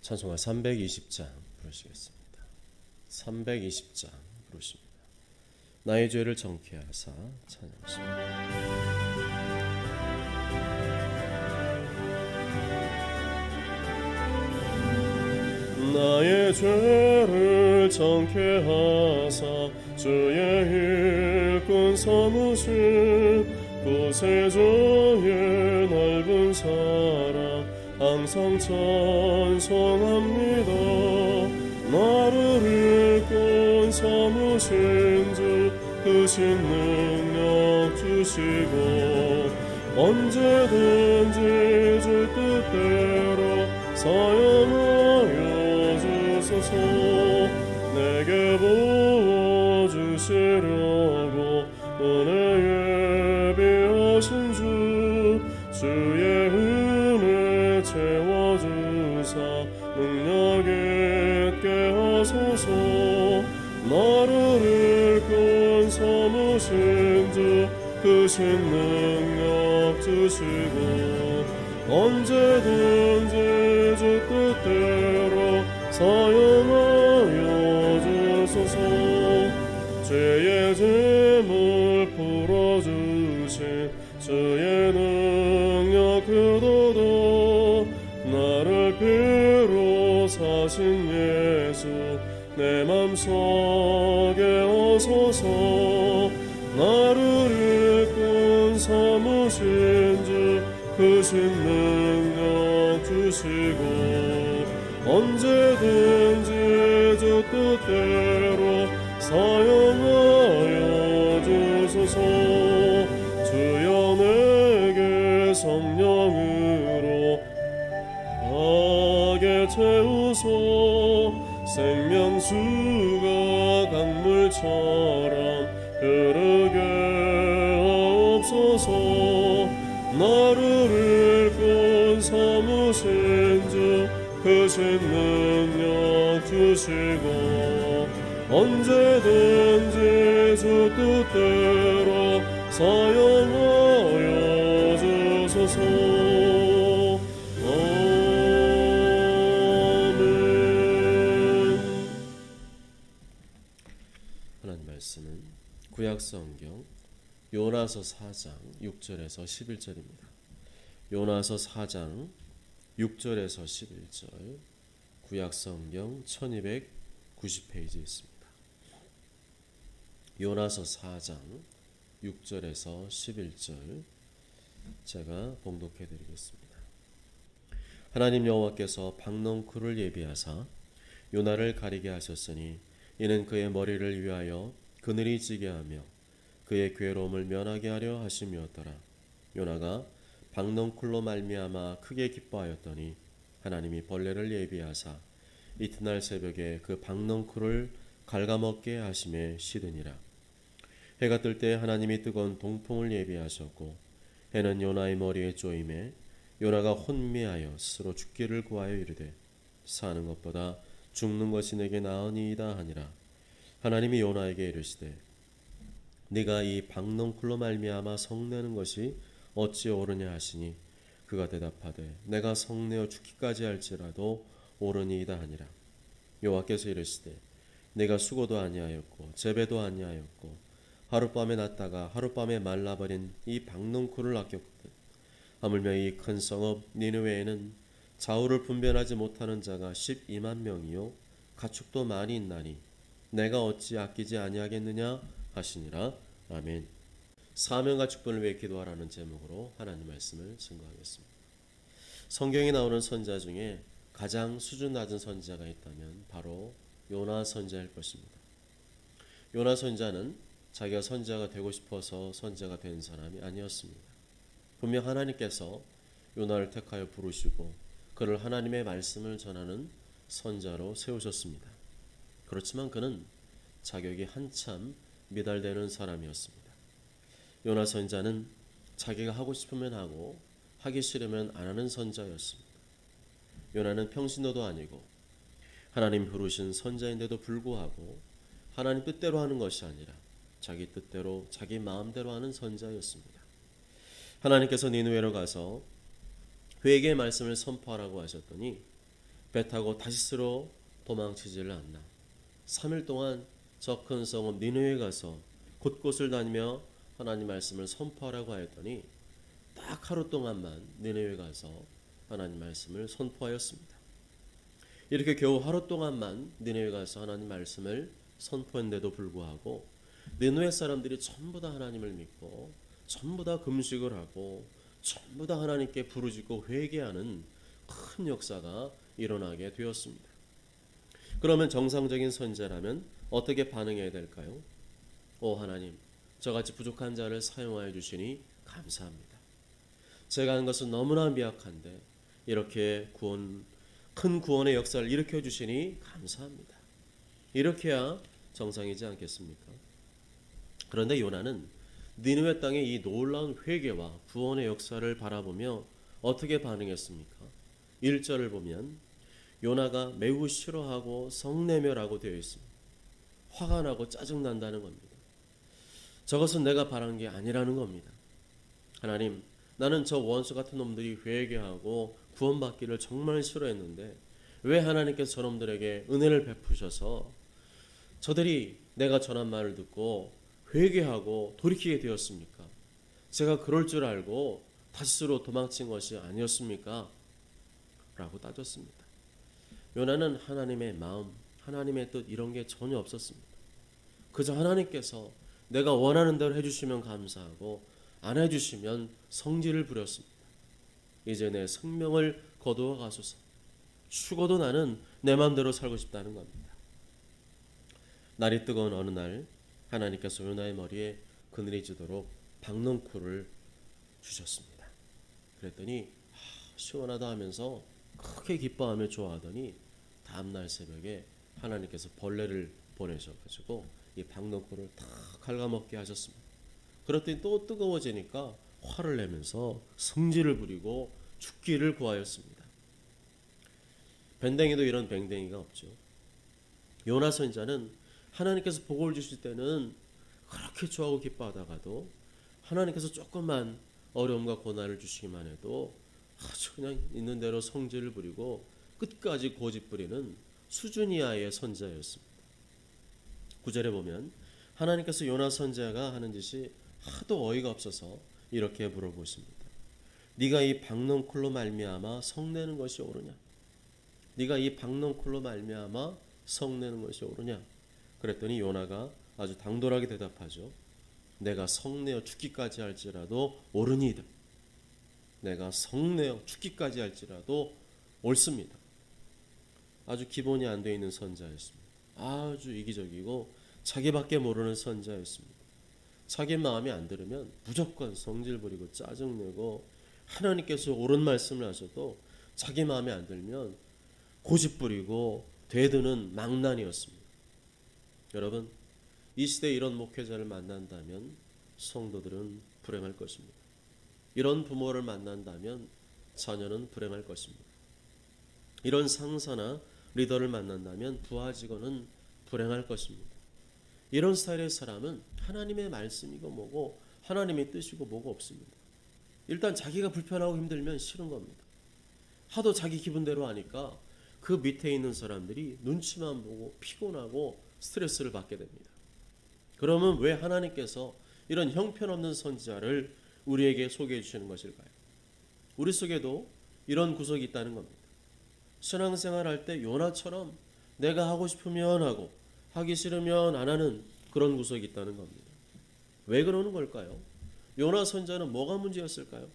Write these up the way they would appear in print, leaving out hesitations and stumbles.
찬송가 320장 부르시겠습니다. 320장 부르십니다. 나의 죄를 정케 하사 찬양하십니다. 나의 죄를 정케 하사 주의 일꾼 삼으신 구세주의 넓은 사랑 항상 찬송합니다. 나를 일꾼 삼으신 주 크신 능력 주시고 언제든지 주 뜻대로 사용하여 주소서. 내게 부어주시려고 은혜 예비하신 주 주의 은혜 채워주사 능력 있게 하소서. 나를 일꾼 삼으신 주 크신 능력 주시고 언제든지 주 뜻대로 사용하여 주소서. 죄의 짐을 풀어주신 주의 능력 그도도 나를 피로 사신 예수 내 맘속에 오소서. 나를 일꾼 삼으신 주 크신 능력 주시고 언제든지 주 뜻대로 사용하여 주소서. 주여 내게 성령으로 하게 채우소. 생명수가 강물처럼 흐르게 하옵소서. 나를 일꾼 삼으신 주 크신 능력 주시고 언제든지 주 뜻대로 사용하여 주소서. 아멘. 하나님 말씀은 구약성경 요나서 4장 6절에서 11절입니다. 요나서 4장 6절에서 11절 구약성경 1290페이지에 있습니다. 요나서 4장 6절에서 11절 제가 봉독해 드리겠습니다. 하나님 여호와께서 박넝쿨을 예비하사 요나를 가리게 하셨으니 이는 그의 머리를 위하여 그늘이 지게 하며 그의 괴로움을 면하게 하려 하심이었더라. 요나가 박넝쿨로 말미암아 크게 기뻐하였더니 하나님이 벌레를 예비하사 이튿날 새벽에 그 박넝쿨을 갉아먹게 하심에 시드니라. 해가 뜰 때 하나님이 뜨거운 동풍을 예비하셨고 해는 요나의 머리에 쪼임에 요나가 혼미하여 스스로 죽기를 구하여 이르되 사는 것보다 죽는 것이 내게 나으니이다 하니라. 하나님이 요나에게 이르시되 네가 이 박넝쿨로 말미암아 성내는 것이 어찌 옳으냐 하시니 그가 대답하되 내가 성내어 죽기까지 할지라도 옳으니이다 하니라. 여호와께서 이르시되 내가 수고도 아니하였고 재배도 아니하였고 하룻밤에 났다가 하룻밤에 말라버린 이 박넝쿨을 아꼈거든. 하물며 이 큰 성읍 니느웨에는 좌우를 분별하지 못하는 자가 12만 명이요 가축도 많이 있나니 내가 어찌 아끼지 아니하겠느냐 하시니라. 아멘. 사명과 축복을 위해 기도하라는 제목으로 하나님 말씀을 증거하겠습니다. 성경에 나오는 선지자 중에 가장 수준 낮은 선지자가 있다면 바로 요나 선지자일 것입니다. 요나 선지자는 자기가 선지자가 되고 싶어서 선지자가 된 사람이 아니었습니다. 분명 하나님께서 요나를 택하여 부르시고 그를 하나님의 말씀을 전하는 선지자로 세우셨습니다. 그렇지만 그는 자격이 한참 미달되는 사람이었습니다. 요나 선지자는 자기가 하고 싶으면 하고 하기 싫으면 안 하는 선지자였습니다. 요나는 평신도도 아니고 하나님 부르신 선지자인데도 불구하고 하나님 뜻대로 하는 것이 아니라 자기 뜻대로 자기 마음대로 하는 선지자였습니다. 하나님께서 니느웨로 가서 회개의 말씀을 선포하라고 하셨더니 배 타고 다시스로 도망치지를 않나. 3일 동안 저 큰 성읍 니느웨에 가서 곳곳을 다니며 하나님 말씀을 선포하라고 하였더니 딱 하루 동안만 니느웨에 가서 하나님 말씀을 선포하였습니다. 이렇게 겨우 하루 동안만 니느웨에 가서 하나님 말씀을 선포했는데도 불구하고 니느웨 사람들이 전부 다 하나님을 믿고 전부 다 금식을 하고 전부 다 하나님께 부르짖고 회개하는 큰 역사가 일어나게 되었습니다. 그러면 정상적인 선지자라면 어떻게 반응해야 될까요? 오 하나님, 저같이 부족한 자를 사용하여 주시니 감사합니다. 제가 하는 것은 너무나 미약한데 이렇게 큰 구원의 역사를 일으켜 주시니 감사합니다. 이렇게야 정상이지 않겠습니까? 그런데 요나는 니느웨 땅의 이 놀라운 회개와 구원의 역사를 바라보며 어떻게 반응했습니까? 1절을 보면 요나가 매우 싫어하고 성내멸하고 되어 있습니다. 화가 나고 짜증난다는 겁니다. 저것은 내가 바란 게 아니라는 겁니다. 하나님, 나는 저 원수 같은 놈들이 회개하고 구원받기를 정말 싫어했는데 왜 하나님께서 저놈들에게 은혜를 베푸셔서 저들이 내가 전한 말을 듣고 회개하고 돌이키게 되었습니까? 제가 그럴 줄 알고 다시스로 도망친 것이 아니었습니까? 라고 따졌습니다. 요나는 하나님의 마음, 하나님의 뜻 이런 게 전혀 없었습니다. 그저 하나님께서 내가 원하는 대로 해주시면 감사하고 안 해주시면 성질을 부렸습니다. 이제 내 생명을 거두어 가소서. 죽어도 나는 내 마음대로 살고 싶다는 겁니다. 날이 뜨거운 어느 날 하나님께서 요나의 머리에 그늘이 지도록 박넝쿨을 주셨습니다. 그랬더니 시원하다 하면서 크게 기뻐하며 좋아하더니 다음날 새벽에 하나님께서 벌레를 보내셔가지고 이 박넝쿨을 다 갉아먹게 하셨습니다. 그랬더니 또 뜨거워지니까 화를 내면서 성질을 부리고 죽기를 구하였습니다. 밴댕이도 이런 밴댕이가 없죠. 요나 선지자는 하나님께서 복을 주실 때는 그렇게 좋아하고 기뻐하다가도 하나님께서 조금만 어려움과 고난을 주시기만 해도 아주 그냥 있는 대로 성질을 부리고 끝까지 고집 부리는 수준 이하의 선지자였습니다. 9절에 보면 하나님께서 요나 선지자가 하는 짓이 하도 어이가 없어서 이렇게 물어보십니다. 네가 이 박넝쿨로 말미암아 성내는 것이 옳으냐? 네가 이 박넝쿨로 말미암아 성내는 것이 옳으냐? 그랬더니 요나가 아주 당돌하게 대답하죠. 내가 성내어 죽기까지 할지라도 옳으니이다. 내가 성내어 죽기까지 할지라도 옳습니다. 아주 기본이 안 되어 있는 선지자였습니다. 아주 이기적이고 자기밖에 모르는 선지자였습니다. 자기 마음에 안 들으면 무조건 성질 부리고 짜증내고 하나님께서 옳은 말씀을 하셔도 자기 마음에 안 들면 고집 부리고 되드는 망난이었습니다. 여러분, 이 시대에 이런 목회자를 만난다면 성도들은 불행할 것입니다. 이런 부모를 만난다면 자녀는 불행할 것입니다. 이런 상사나 리더를 만난다면 부하 직원은 불행할 것입니다. 이런 스타일의 사람은 하나님의 말씀이고 뭐고 하나님의 뜻이고 뭐고 없습니다. 일단 자기가 불편하고 힘들면 싫은 겁니다. 하도 자기 기분대로 하니까 그 밑에 있는 사람들이 눈치만 보고 피곤하고 스트레스를 받게 됩니다. 그러면 왜 하나님께서 이런 형편없는 선지자를 우리에게 소개해 주시는 것일까요? 우리 속에도 이런 구석이 있다는 겁니다. 신앙생활 할 때 요나처럼 내가 하고 싶으면 하고 하기 싫으면 안 하는 그런 구석이 있다는 겁니다. 왜 그러는 걸까요? 요나 선지자는 뭐가 문제였을까요?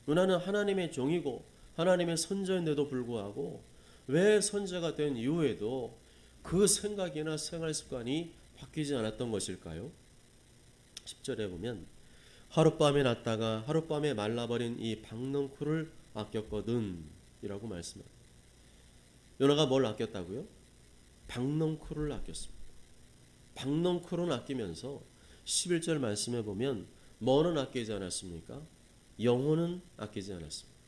요나는 하나님의 종이고 하나님의 선지자인데도 불구하고 왜 선지자가 된 이후에도 그 생각이나 생활 습관이 바뀌지 않았던 것일까요? 10절에 보면 하룻밤에 났다가 하룻밤에 말라버린 이 박넝쿨을 아꼈거든 이라고 말씀합니다. 요나가 뭘 아꼈다고요? 박넝쿨을 아꼈습니다. 박넝쿨은 아끼면서 11절 말씀에 보면 뭐는 아끼지 않았습니까? 영혼은 아끼지 않았습니다.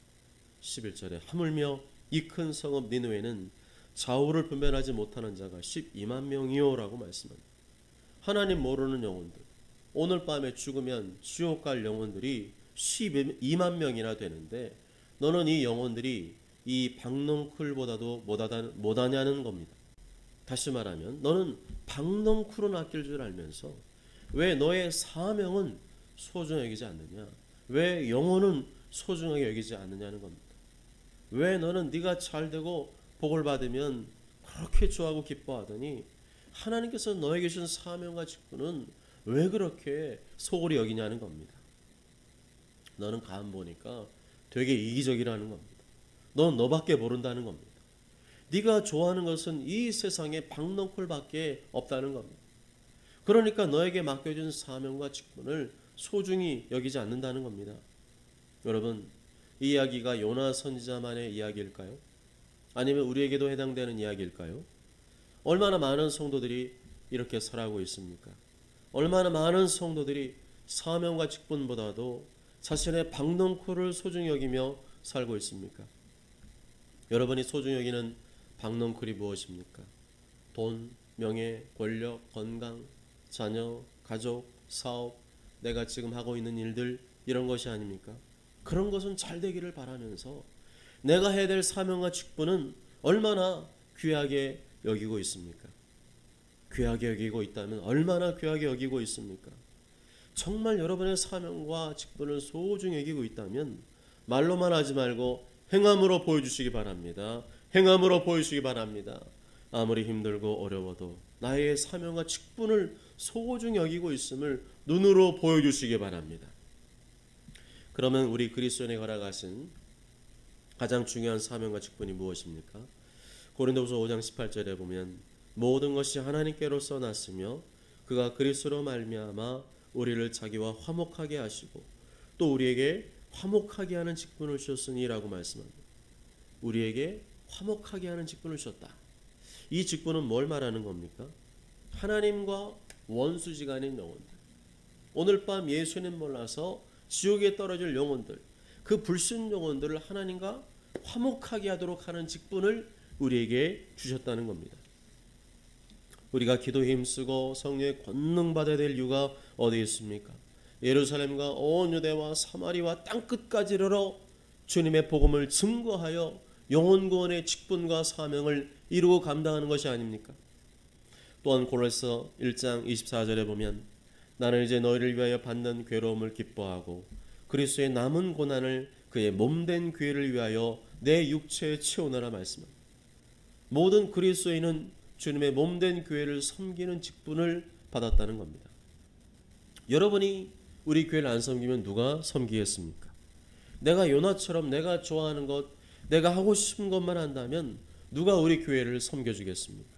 11절에 하물며 이 큰 성읍 니느웨는 좌우를 분별하지 못하는 자가 12만 명이요 라고 말씀합니다. 하나님 모르는 영혼들, 오늘 밤에 죽으면 지옥 갈 영혼들이 12만 명이나 되는데 너는 이 영혼들이 이 박넝쿨보다도 못하냐는 겁니다. 다시 말하면 너는 박넝쿨은 아낄 줄 알면서 왜 너의 사명은 소중하게 여기지 않느냐? 왜 영혼은 소중하게 여기지 않느냐는 겁니다. 왜 너는 네가 잘되고 복을 받으면 그렇게 좋아하고 기뻐하더니 하나님께서 너에게 주신 사명과 직분은 왜 그렇게 소홀히 여기냐는 겁니다. 너는 감 보니까 되게 이기적이라는 겁니다. 넌 너밖에 모른다는 겁니다. 네가 좋아하는 것은 이 세상에 박넝쿨밖에 없다는 겁니다. 그러니까 너에게 맡겨준 사명과 직분을 소중히 여기지 않는다는 겁니다. 여러분, 이 이야기가 요나 선지자만의 이야기일까요? 아니면 우리에게도 해당되는 이야기일까요? 얼마나 많은 성도들이 이렇게 살아가고 있습니까? 얼마나 많은 성도들이 사명과 직분보다도 자신의 박넝쿨을 소중히 여기며 살고 있습니까? 여러분이 소중히 여기는 박넝쿨이 무엇입니까? 돈, 명예, 권력, 건강, 자녀, 가족, 사업, 내가 지금 하고 있는 일들, 이런 것이 아닙니까? 그런 것은 잘 되기를 바라면서 내가 해야 될 사명과 직분은 얼마나 귀하게 여기고 있습니까? 귀하게 여기고 있다면 얼마나 귀하게 여기고 있습니까? 정말 여러분의 사명과 직분을 소중히 여기고 있다면 말로만 하지 말고 행함으로 보여주시기 바랍니다. 행함으로 보여주시기 바랍니다. 아무리 힘들고 어려워도 나의 사명과 직분을 소중히 여기고 있음을 눈으로 보여주시기 바랍니다. 그러면 우리 그리스도인에 걸어가신 가장 중요한 사명과 직분이 무엇입니까? 고린도후서 5장 18절에 보면 모든 것이 하나님께로서 났으며 그가 그리스도로 말미암아 우리를 자기와 화목하게 하시고 또 우리에게 화목하게 하는 직분을 주셨으니라고 말씀합니다. 우리에게 화목하게 하는 직분을 주셨다. 이 직분은 뭘 말하는 겁니까? 하나님과 원수지간인 영혼들, 오늘 밤 예수님 몰라서 지옥에 떨어질 영혼들, 그 불순 영혼들을 하나님과 화목하게 하도록 하는 직분을 우리에게 주셨다는 겁니다. 우리가 기도 힘쓰고 성령의 권능 받아야 될 이유가 어디에 있습니까? 예루살렘과 온 유대와 사마리와 땅끝까지 이르러 주님의 복음을 증거하여 영혼 구원의 직분과 사명을 이루고 감당하는 것이 아닙니까? 또한 고린도서 1장 24절에 보면 나는 이제 너희를 위하여 받는 괴로움을 기뻐하고 그리스도의 남은 고난을 그의 몸된 교회를 위하여 내 육체에 채우노라 말씀합니다. 모든 그리스도인은 주님의 몸된 교회를 섬기는 직분을 받았다는 겁니다. 여러분이 우리 교회를 안 섬기면 누가 섬기겠습니까? 내가 요나처럼 내가 좋아하는 것, 내가 하고 싶은 것만 한다면 누가 우리 교회를 섬겨주겠습니까?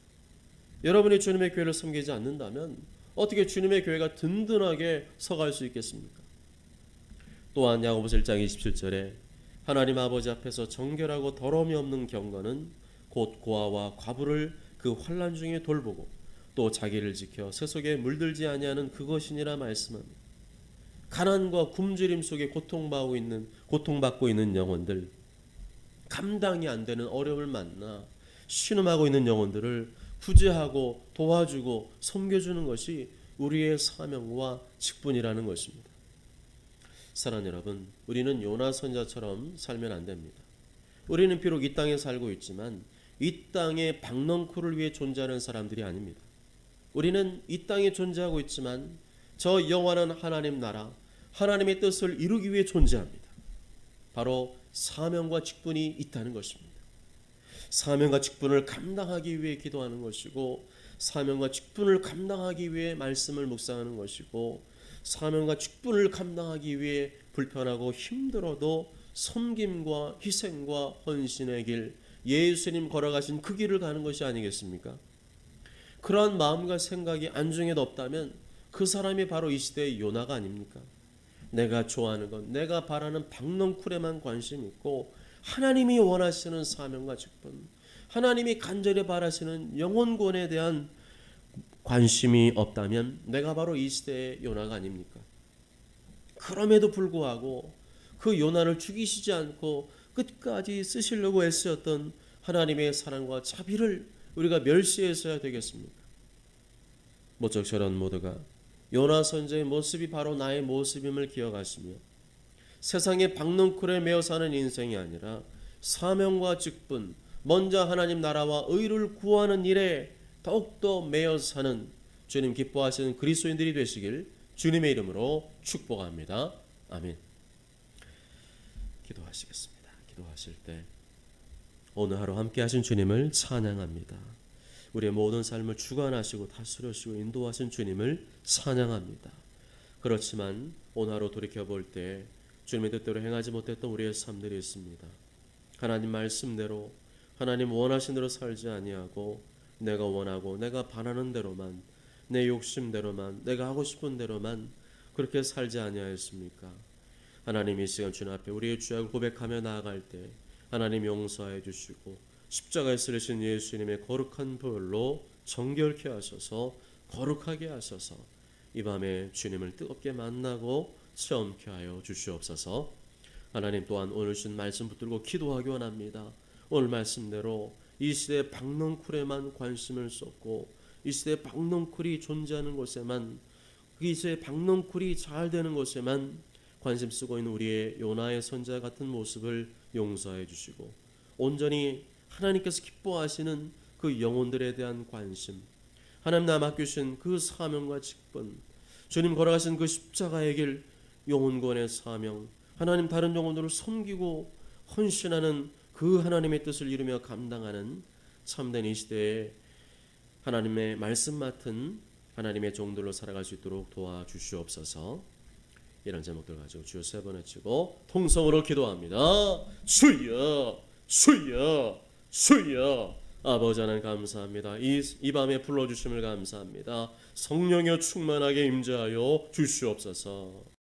여러분이 주님의 교회를 섬기지 않는다면 어떻게 주님의 교회가 든든하게 서갈 수 있겠습니까? 또한 야고보서 1장 27절에 하나님 아버지 앞에서 정결하고 더러움이 없는 경건은 곧 고아와 과부를 그 환난 중에 돌보고 또 자기를 지켜 세속에 물들지 아니하는 그것이니라 말씀합니다. 가난과 굶주림 속에 고통받고 있는 영혼들, 감당이 안 되는 어려움을 만나 신음하고 있는 영혼들을 구제하고 도와주고 섬겨주는 것이 우리의 사명과 직분이라는 것입니다. 사랑하는 여러분, 우리는 요나 선지자처럼 살면 안 됩니다. 우리는 비록 이 땅에 살고 있지만 이 땅의 박넝쿨을 위해 존재하는 사람들이 아닙니다. 우리는 이 땅에 존재하고 있지만 저 영원한 하나님 나라, 하나님의 뜻을 이루기 위해 존재합니다. 바로 사명과 직분이 있다는 것입니다. 사명과 직분을 감당하기 위해 기도하는 것이고, 사명과 직분을 감당하기 위해 말씀을 묵상하는 것이고, 사명과 직분을 감당하기 위해 불편하고 힘들어도 섬김과 희생과 헌신의 길, 예수님 걸어가신 그 길을 가는 것이 아니겠습니까? 그러한 마음과 생각이 안중에도 없다면 그 사람이 바로 이 시대의 요나가 아닙니까? 내가 좋아하는 것, 내가 바라는 박넝쿨에만 관심이 있고 하나님이 원하시는 사명과 직분, 하나님이 간절히 바라시는 영혼구원에 대한 관심이 없다면 내가 바로 이 시대의 요나가 아닙니까? 그럼에도 불구하고 그 요나를 죽이시지 않고 끝까지 쓰시려고 애쓰셨던 하나님의 사랑과 자비를 우리가 멸시해서야 되겠습니까? 모쪼록 저런 모두가 요나 선지자의 모습이 바로 나의 모습임을 기억하시며 세상의 박넝쿨에 매어 사는 인생이 아니라 사명과 직분, 먼저 하나님 나라와 의를 구하는 일에 더욱더 매여 사는 주님 기뻐하시는 그리스도인들이 되시길 주님의 이름으로 축복합니다. 아멘. 기도하시겠습니다. 기도하실 때 오늘 하루 함께 하신 주님을 찬양합니다. 우리의 모든 삶을 주관하시고 다스려시고 인도하신 주님을 찬양합니다. 그렇지만 오늘 하루 돌이켜볼 때 주님의 뜻대로 행하지 못했던 우리의 삶들이 있습니다. 하나님 말씀대로 하나님 원하신 대로 살지 아니하고 내가 원하고 내가 바라는 대로만, 내 욕심대로만, 내가 하고 싶은 대로만 그렇게 살지 아니하였습니까? 하나님 이 시간 주님 앞에 우리의 죄악을 고백하며 나아갈 때 하나님 용서해 주시고 십자가에 쓰리신 예수님의 거룩한 보혈로 정결케 하셔서 거룩하게 하셔서 이 밤에 주님을 뜨겁게 만나고 체험케 하여 주시옵소서. 하나님 또한 오늘 주신 말씀 붙들고 기도하기 원합니다. 오늘 말씀대로 이 시대의 박넝쿨에만 관심을 쏟고 이 시대의 박넝쿨이 존재하는 곳에만, 이 시대의 박넝쿨이 잘 되는 곳에만 관심 쓰고 있는 우리의 요나의 선자 같은 모습을 용서해 주시고 온전히 하나님께서 기뻐하시는 그 영혼들에 대한 관심, 하나님 나 맡기신 그 사명과 직분, 주님 걸어가신 그 십자가의 길, 영혼권의 사명, 하나님 다른 영혼들을 섬기고 헌신하는 그 하나님의 뜻을 이루며 감당하는 참된 이 시대에 하나님의 말씀 맡은 하나님의 종들로 살아갈 수 있도록 도와주시옵소서. 이런 제목들 가지고 주여 세 번 외치고 통성으로 기도합니다. 주여 주여 주여. 아버지 하나님 감사합니다. 이 밤에 불러주심을 감사합니다. 성령여 충만하게 임재하여 주시옵소서.